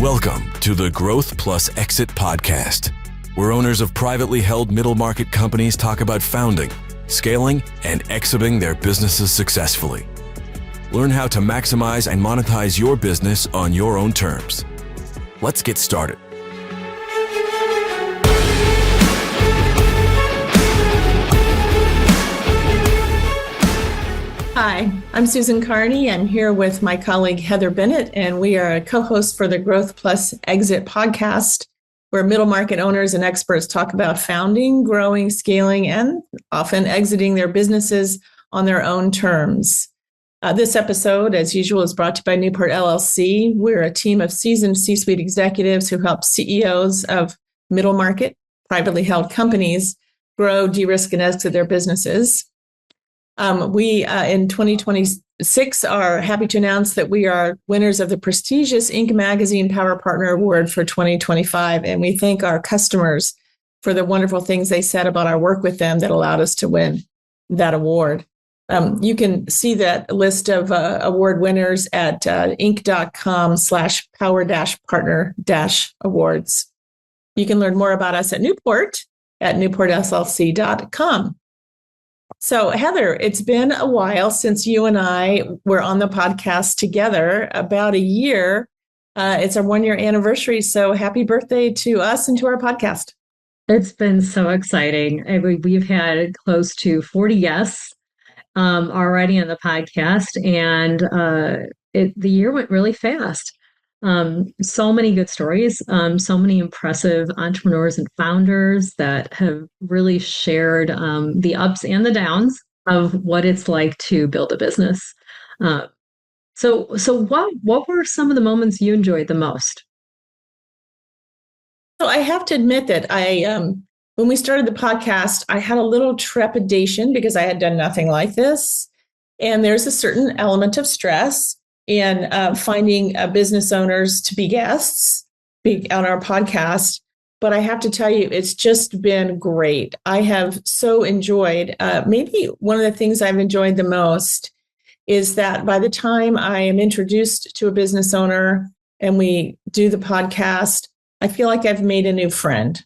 Welcome to the Growth Plus Exit podcast, where owners of privately held middle market companies talk about founding, scaling, and exiting their businesses successfully. Learn how to maximize and monetize your business on your own terms. Let's get started. Hi, I'm Susan Kearney. I'm here with my colleague Heather Bennett, and we are a co-host for the Growth Plus Exit podcast, where middle market owners and experts talk about founding, growing, scaling, and often exiting their businesses on their own terms. This episode, as usual, is brought to you by Newport LLC. We're a team of seasoned C-suite executives who help CEOs of middle market, privately held companies grow, de-risk, and exit their businesses. We, in 2026, are happy to announce that we are winners of the prestigious Inc. Magazine Power Partner Award for 2025, and we thank our customers for the wonderful things they said about our work with them that allowed us to win that award. You can see that list of award winners at inc.com/power-partner-awards. You can learn more about us at Newport at newportllc.com. So, Heather, it's been a while since you and I were on the podcast together, about a year. It's our 1-year anniversary. So happy birthday to us and to our podcast. It's been so exciting. We've had close to 40 guests already on the podcast, and the year went really fast. So many good stories, so many impressive entrepreneurs and founders that have really shared the ups and the downs of what it's like to build a business. So what were some of the moments you enjoyed the most? So I have to admit that when we started the podcast, I had a little trepidation because I had done nothing like this. And there's a certain element of stress in finding business owners to be guests on our podcast. But I have to tell you, it's just been great. I have so enjoyed, maybe one of the things I've enjoyed the most is that by the time I am introduced to a business owner and we do the podcast, I feel like I've made a new friend.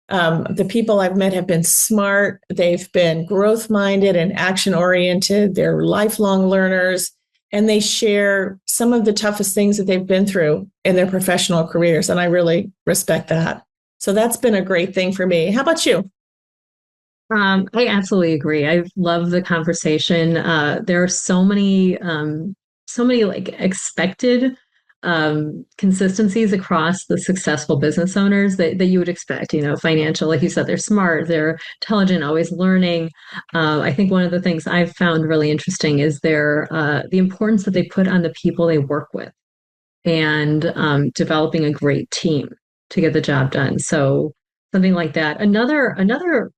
The people I've met have been smart. They've been growth-minded and action-oriented. They're lifelong learners. And they share some of the toughest things that they've been through in their professional careers. And I really respect that. So that's been a great thing for me. How about you? I absolutely agree. I love the conversation. There are so many like expected consistencies across the successful business owners that you would expect, financial, like you said, they're smart, they're intelligent, always learning. I think one of the things I've found really interesting is the importance that they put on the people they work with and developing a great team to get the job done. So something like that. Another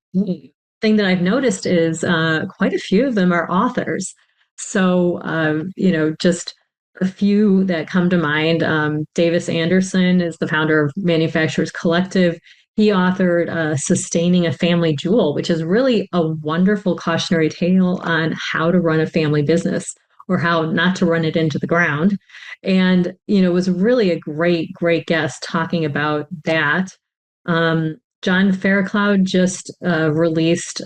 thing that I've noticed is quite a few of them are authors. So, just a few that come to mind. Davis Anderson is the founder of Manufacturers Collective. He authored Sustaining a Family Jewel, which is really a wonderful cautionary tale on how to run a family business or how not to run it into the ground. And, was really a great, great guest talking about that. John Faircloud just released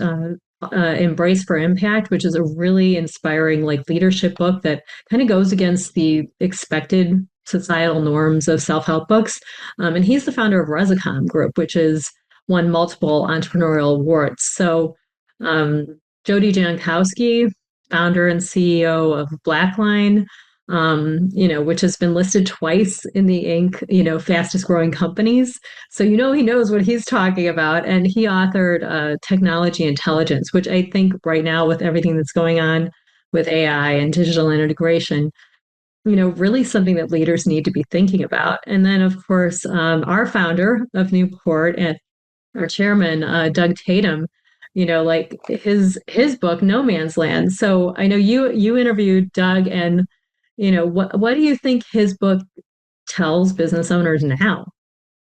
Embrace for Impact, which is a really inspiring leadership book that kind of goes against the expected societal norms of self-help books. And he's the founder of Resicom Group, which has won multiple entrepreneurial awards. So Jody Jankowski, founder and CEO of Blackline, which has been listed twice in the Inc., fastest growing companies. So, he knows what he's talking about. And he authored Technology Intelligence, which I think right now with everything that's going on with AI and digital integration, really something that leaders need to be thinking about. And then, of course, our founder of Newport and our chairman, Doug Tatum, his book, No Man's Land. So I know you interviewed Doug, and what do you think his book tells business owners now?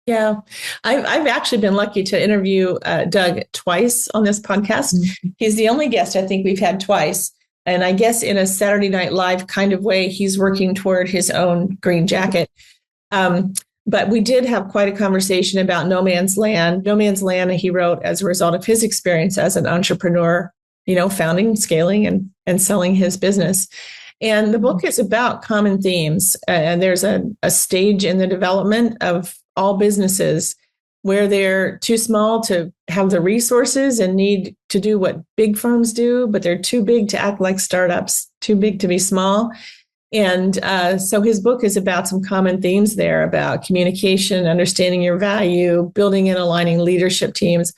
Yeah, I've actually been lucky to interview Doug twice on this podcast. Mm-hmm. He's the only guest I think we've had twice. And I guess in a Saturday Night Live kind of way, he's working toward his own green jacket. But we did have quite a conversation about No Man's Land. No Man's Land, he wrote as a result of his experience as an entrepreneur, founding, scaling, and selling his business. And the book is about common themes. And there's a stage in the development of all businesses where they're too small to have the resources and need to do what big firms do, but they're too big to act like startups, too big to be small. And so his book is about some common themes there about communication, understanding your value, building and aligning leadership teams,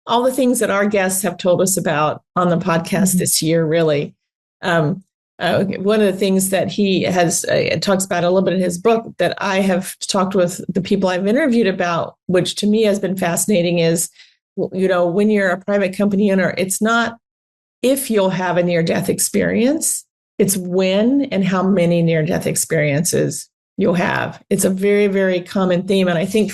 all the things that our guests have told us about on the podcast this year, really. One of the things that he has talks about a little bit in his book that I have talked with the people I've interviewed about, which to me has been fascinating, is, when you're a private company owner, it's not if you'll have a near-death experience, it's when and how many near-death experiences you'll have. It's a very, very common theme. And I think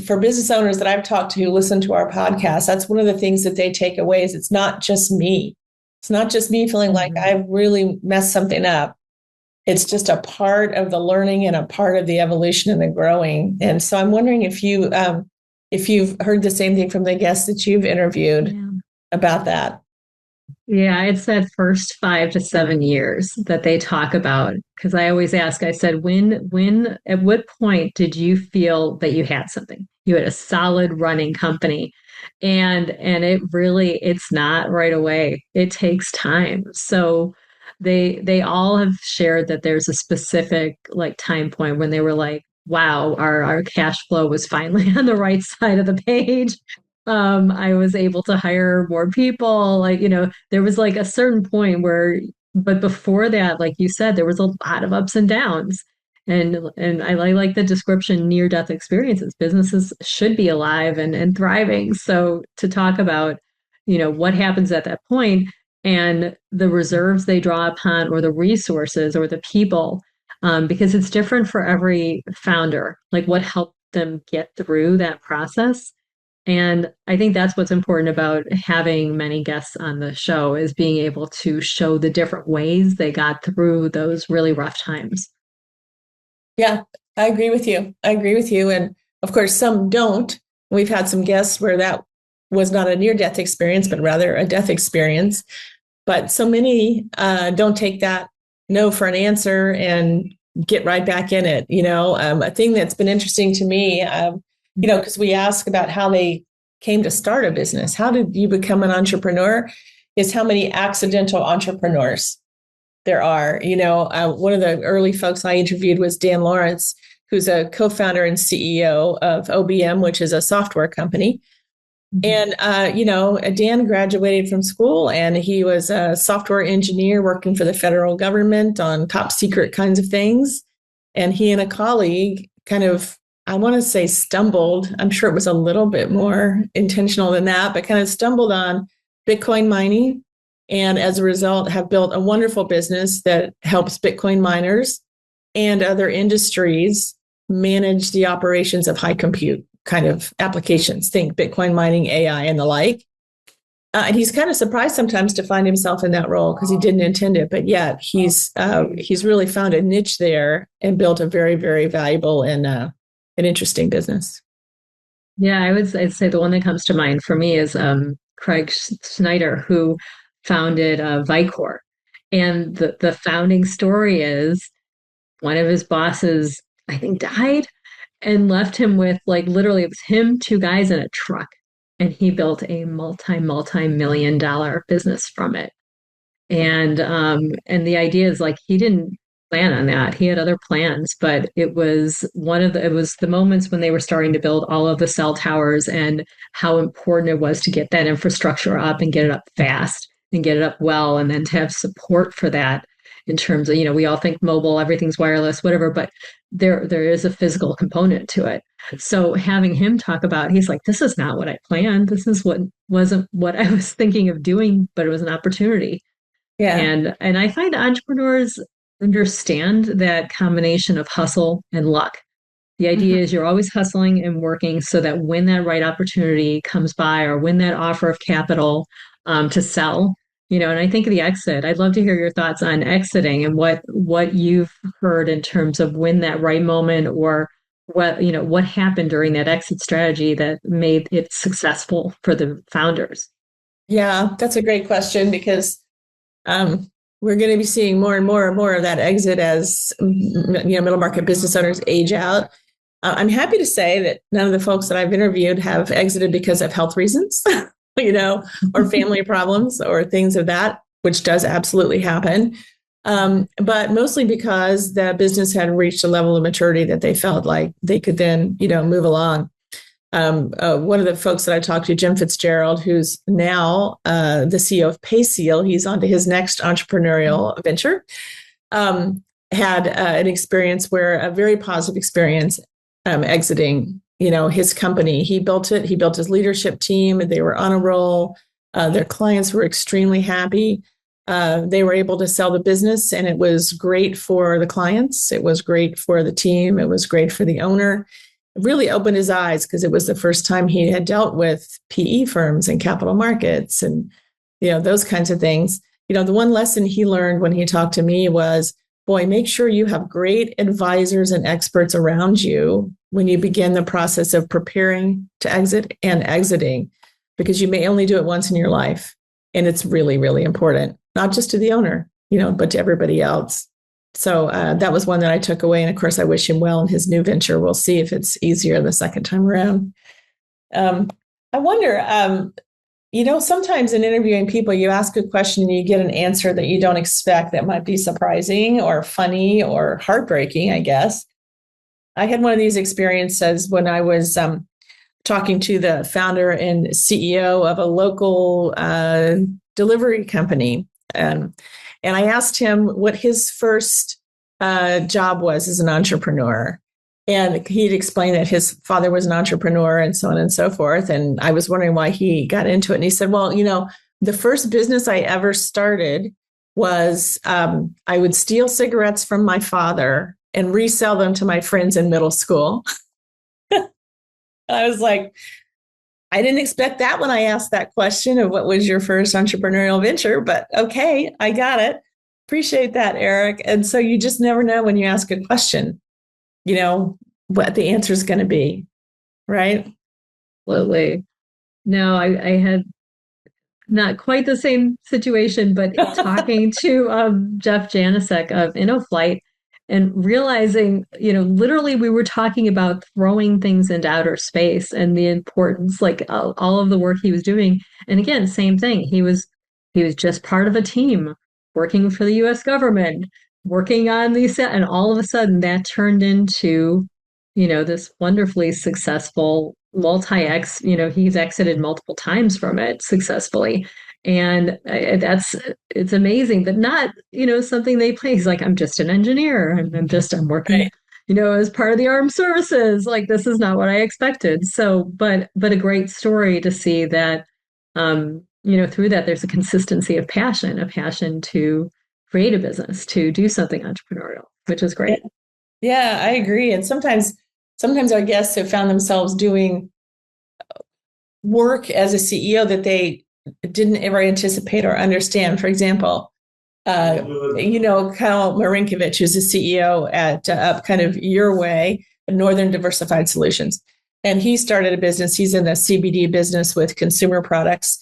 for business owners that I've talked to who listen to our podcast, that's one of the things that they take away is it's not just me. It's not just me feeling like I've really messed something up. It's just a part of the learning and a part of the evolution and the growing. And so I'm wondering if you've heard the same thing from the guests that you've interviewed about that. Yeah, it's that first 5 to 7 years that they talk about. Because I always ask, I said, at what point did you feel that you had something? You had a solid running company. And it's not right away. It takes time. So they all have shared that there's a specific time point when they were like, wow, our cash flow was finally on the right side of the page. I was able to hire more people. There was a certain point but before that, like you said, there was a lot of ups and downs. And I like the description, near-death experiences. Businesses should be alive and thriving. So to talk about, what happens at that point and the reserves they draw upon or the resources or the people, because it's different for every founder, what helped them get through that process. And I think that's what's important about having many guests on the show is being able to show the different ways they got through those really rough times. Yeah, I agree with you. And of course, some don't. We've had some guests where that was not a near-death experience, but rather a death experience. But so many don't take that no for an answer and get right back in it. A thing that's been interesting to me, because we ask about how they came to start a business. How did you become an entrepreneur? Is how many accidental entrepreneurs there are. One of the early folks I interviewed was Dan Lawrence, who's a co-founder and CEO of OBM, which is a software company. And, Dan graduated from school and he was a software engineer working for the federal government on top secret kinds of things. And he and a colleague kind of, I want to say stumbled. I'm sure it was a little bit more intentional than that, but kind of stumbled on Bitcoin mining. And as a result, have built a wonderful business that helps Bitcoin miners and other industries manage the operations of high compute kind of applications. Think Bitcoin mining, AI, and the like. And he's kind of surprised sometimes to find himself in that role because he didn't intend it. But yet he's really found a niche there and built a very, very valuable and an interesting business. Yeah, I'd say the one that comes to mind for me is Craig Snyder, who founded Vicor. And the founding story is one of his bosses, I think, died and left him with literally it was him, 2 guys in a truck. And he built a multi-million-dollar business from it. And the idea is he didn't plan on that. He had other plans, but it was the moments when they were starting to build all of the cell towers and how important it was to get that infrastructure up and get it up fast and get it up well, and then to have support for that in terms of, we all think mobile, everything's wireless, whatever, but there is a physical component to it. So having him talk about, he's like, this is not what I planned. This is wasn't what I was thinking of doing, but it was an opportunity. Yeah. And I find entrepreneurs understand that combination of hustle and luck. The idea is you're always hustling and working so that when that right opportunity comes by or when that offer of capital to sell, And I think of the exit. I'd love to hear your thoughts on exiting and what you've heard in terms of when that right moment, or what happened during that exit strategy that made it successful for the founders. Yeah, that's a great question, because we're going to be seeing more and more and more of that exit as middle market business owners age out. I'm happy to say that none of the folks that I've interviewed have exited because of health reasons, or family problems or things of that, which does absolutely happen. But mostly because the business had reached a level of maturity that they felt like they could then, move along. One of the folks that I talked to, Jim Fitzgerald, who's now the CEO of PaySeal, he's on to his next entrepreneurial venture, had an experience a very positive experience exiting, his company. He built it. He built his leadership team. They were on a roll. Their clients were extremely happy. They were able to sell the business, and it was great for the clients. It was great for the team. It was great for the owner. It really opened his eyes, because it was the first time he had dealt with PE firms and capital markets and, those kinds of things. The one lesson he learned when he talked to me was, boy, make sure you have great advisors and experts around you when you begin the process of preparing to exit and exiting, because you may only do it once in your life. And it's really, really important, not just to the owner, but to everybody else. So that was one that I took away. And of course, I wish him well in his new venture. We'll see if it's easier the second time around. I wonder, sometimes in interviewing people, you ask a question and you get an answer that you don't expect, that might be surprising or funny or heartbreaking, I guess. I had one of these experiences when I was talking to the founder and CEO of a local delivery company. And I asked him what his first job was as an entrepreneur. And he'd explained that his father was an entrepreneur and so on and so forth. And I was wondering why he got into it. And he said, well, the first business I ever started was I would steal cigarettes from my father and resell them to my friends in middle school. I was like, I didn't expect that when I asked that question of what was your first entrepreneurial venture, but okay, I got it. Appreciate that, Eric. And so you just never know when you ask a question, what the answer is going to be, right? Absolutely. No, I had not quite the same situation, but talking to Jeff Janicek of InnoFlight and realizing, literally we were talking about throwing things into outer space and the importance, like all of the work he was doing. And again, same thing. He was just part of a team working for the US government, working on these, and all of a sudden that turned into, this wonderfully successful multi-X, he's exited multiple times from it successfully. And it's amazing, but not, something they play. He's like, I'm just an engineer. I'm working, Right. As part of the armed services. Like, this is not what I expected. So, but a great story to see that, through that, there's a consistency of passion to create a business, to do something entrepreneurial, which is great. Yeah, I agree. And sometimes our guests have found themselves doing work as a CEO that they didn't ever anticipate or understand. For example, Kyle Marinkovich, who's the CEO at Up Kind of Your Way, Northern Diversified Solutions. And he started a business. He's in the CBD business with consumer products.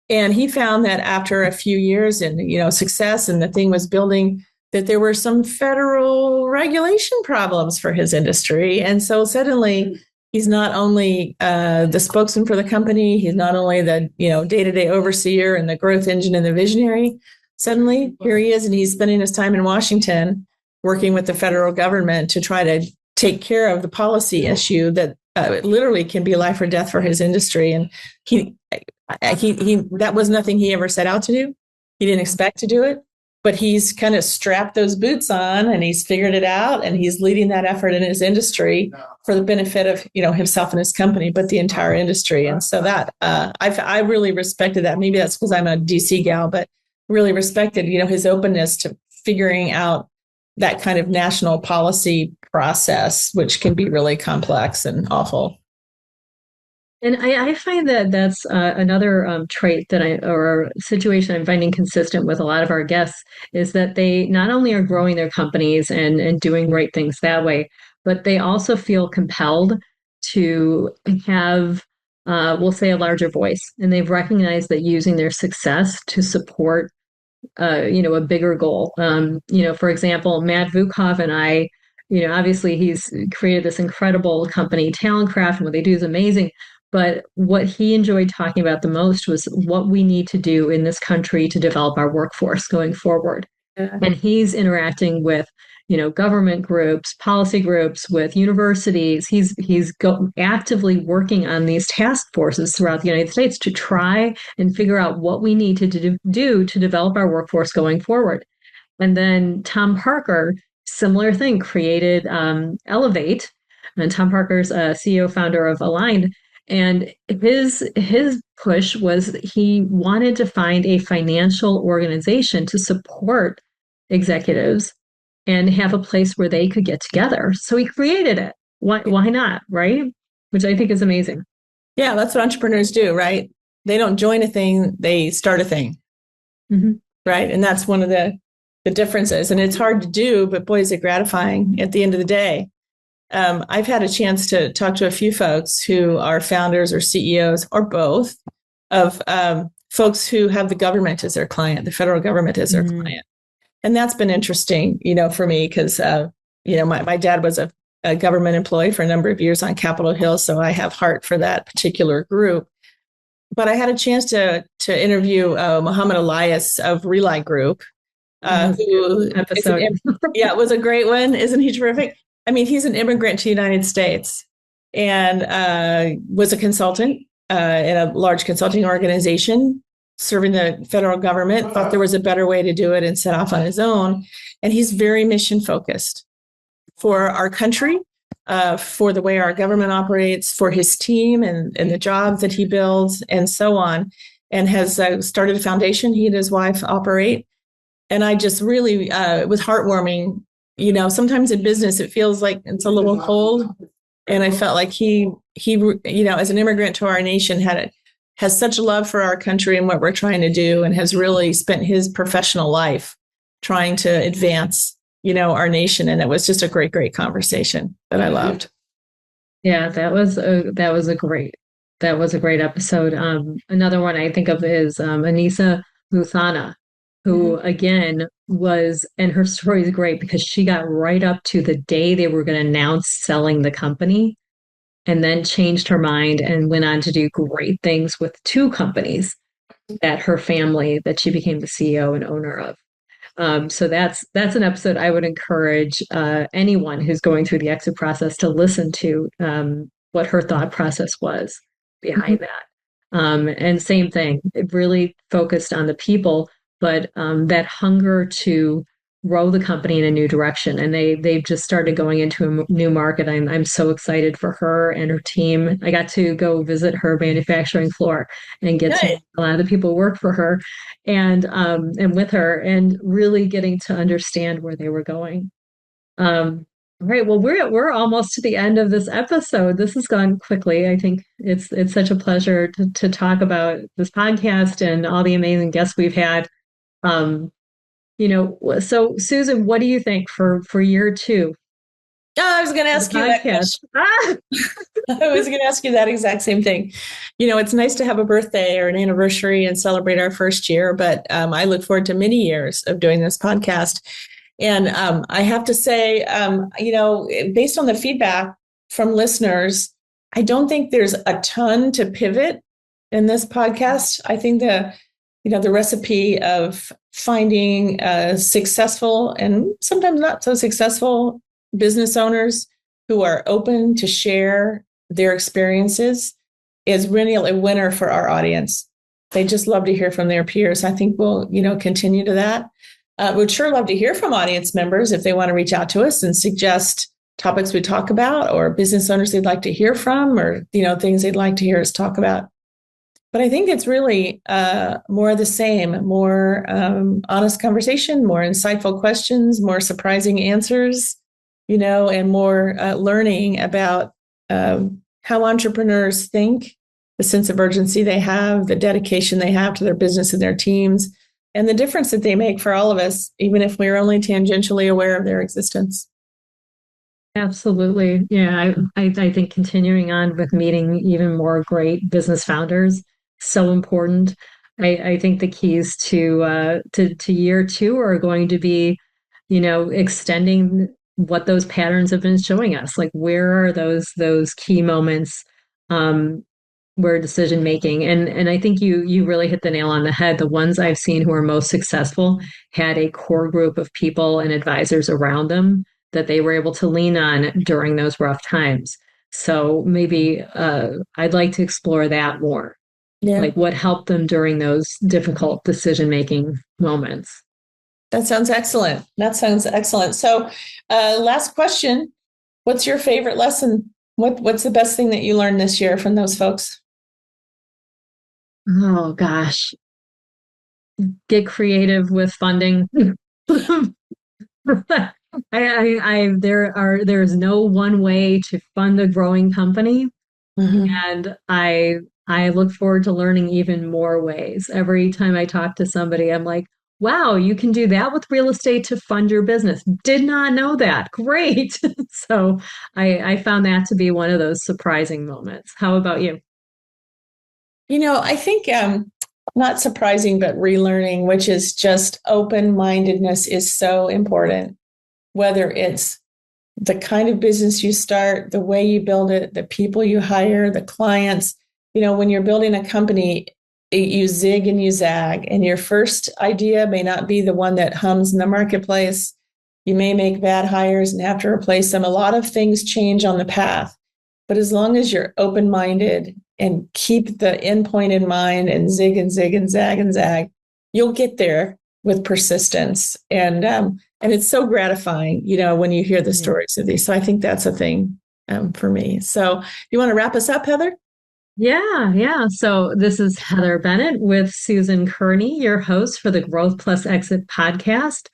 And he found that after a few years and, success, and the thing was building, that there were some federal regulation problems for his industry. And so suddenly he's not only the spokesman for the company, he's not only the, day-to-day overseer and the growth engine and the visionary. Suddenly here he is, and he's spending his time in Washington working with the federal government to try to take care of the policy issue that literally can be life or death for his industry. And he that was nothing he ever set out to do. He didn't expect to do it, but he's kind of strapped those boots on and he's figured it out, and he's leading that effort in his industry for the benefit of, himself and his company, but the entire industry. And so that I really respected that. Maybe that's because I'm a DC gal, but really respected, his openness to figuring out that kind of national policy process, which can be really complex and awful. And I find that that's another trait or situation I'm finding consistent with a lot of our guests is that they not only are growing their companies and doing great things that way, but they also feel compelled to have, we'll say, a larger voice. And they've recognized that using their success to support, a bigger goal. For example, Matt Vukov and I, obviously he's created this incredible company, Talentcraft, and what they do is amazing. But what he enjoyed talking about the most was what we need to do in this country to develop our workforce going forward. Yeah. And he's interacting with, government groups, policy groups, with universities. He's actively working on these task forces throughout the United States to try and figure out what we need to do to develop our workforce going forward. And then Tom Parker, similar thing, created Elevate. And Tom Parker's CEO founder of Aligned. And his push was he wanted to find a financial organization to support executives and have a place where they could get together. So he created it. Why not, right? Which I think is amazing. Yeah, that's what entrepreneurs do, right? They don't join a thing, they start a thing. Mm-hmm. Right? And that's one of the differences. And it's hard to do, but boy, is it gratifying at the end of the day. I've had a chance to talk to a few folks who are founders or CEOs or both of folks who have the government as their client, the federal government as their client. And that's been interesting, for me, because, my dad was a government employee for a number of years on Capitol Hill. So I have heart for that particular group. But I had a chance to interview Muhammad Elias of Relight Group. It was a great one. Isn't he terrific? I mean, he's an immigrant to the United States and was a consultant in a large consulting organization serving the federal government, thought there was a better way to do it and set off on his own. And he's very mission focused for our country, for the way our government operates, for his team and the jobs that he builds and so on, and has started a foundation he and his wife operate. And I just really, it was heartwarming. Sometimes in business, it feels like it's a little cold. And I felt like he, as an immigrant to our nation, has such love for our country and what we're trying to do, and has really spent his professional life trying to advance, our nation. And it was just a great, great conversation that I loved. Yeah, that was a great episode. Another one I think of is Anisa Luthana, who again and her story is great because she got right up to the day they were going to announce selling the company and then changed her mind and went on to do great things with two companies that she became the CEO and owner of. So that's an episode I would encourage anyone who's going through the exit process to listen to what her thought process was behind that. And same thing, it really focused on the people, but that hunger to grow the company in a new direction. And they've just started going into a new market. I'm so excited for her and her team. I got to go visit her manufacturing floor and get to a lot of the people who work for her and with her, and really getting to understand where they were going. All right. Well, we're almost to the end of this episode. This has gone quickly. I think it's such a pleasure to talk about this podcast and all the amazing guests we've had. So Susan, what do you think for year 2? I was going to ask you that question. I was going to ask you that exact same thing. It's nice to have a birthday or an anniversary and celebrate our first year, but I look forward to many years of doing this podcast. And I have to say, based on the feedback from listeners, I don't think there's a ton to pivot in this podcast. I think the recipe of finding successful and sometimes not so successful business owners who are open to share their experiences is really a winner for our audience. They just love to hear from their peers. I think we'll, continue to that. We'd sure love to hear from audience members if they want to reach out to us and suggest topics we talk about, or business owners they'd like to hear from, or, things they'd like to hear us talk about. But I think it's really more of the same, more honest conversation, more insightful questions, more surprising answers, and more learning about how entrepreneurs think the sense of urgency they have, the dedication they have to their business and their teams, and the difference that they make for all of us, even if we're only tangentially aware of their existence. Absolutely. Yeah. I think continuing on with meeting even more great business founders, so important. I think the keys to year two are going to be, extending what those patterns have been showing us. Like, where are those key moments where decision making? And I think you really hit the nail on the head. The ones I've seen who are most successful had a core group of people and advisors around them that they were able to lean on during those rough times. So maybe I'd like to explore that more. Yeah. Like what helped them during those difficult decision-making moments. That sounds excellent. So last question, what's your favorite lesson? What's the best thing that you learned this year from those folks? Oh, gosh. Get creative with funding. There's no one way to fund a growing company. Mm-hmm. And I look forward to learning even more ways. Every time I talk to somebody, I'm like, wow, you can do that with real estate to fund your business. Did not know that. Great. So I found that to be one of those surprising moments. How about you? I think not surprising, but relearning, which is just open-mindedness is so important. Whether it's the kind of business you start, the way you build it, the people you hire, the clients. When you're building a company, you zig and you zag, and your first idea may not be the one that hums in the marketplace. You may make bad hires and have to replace them. A lot of things change on the path. But as long as you're open-minded and keep the end point in mind and zig and zig and zag, you'll get there with persistence. And it's so gratifying, when you hear the stories of these. So I think that's a thing for me. So you want to wrap us up, Heather? Yeah. So this is Heather Bennett with Susan Kearney, your host for the Growth Plus Exit podcast.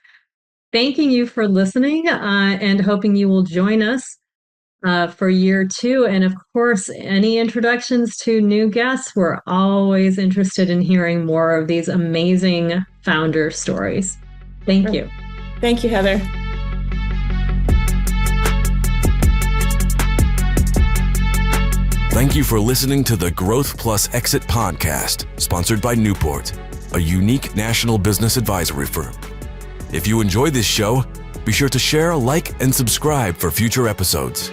Thanking you for listening and hoping you will join us for year two. And of course, any introductions to new guests, we're always interested in hearing more of these amazing founder stories. Thank you. Thank you, Heather. Thank you for listening to the Growth Plus Exit podcast, sponsored by Newport, a unique national business advisory firm. If you enjoyed this show, be sure to share, like, and subscribe for future episodes.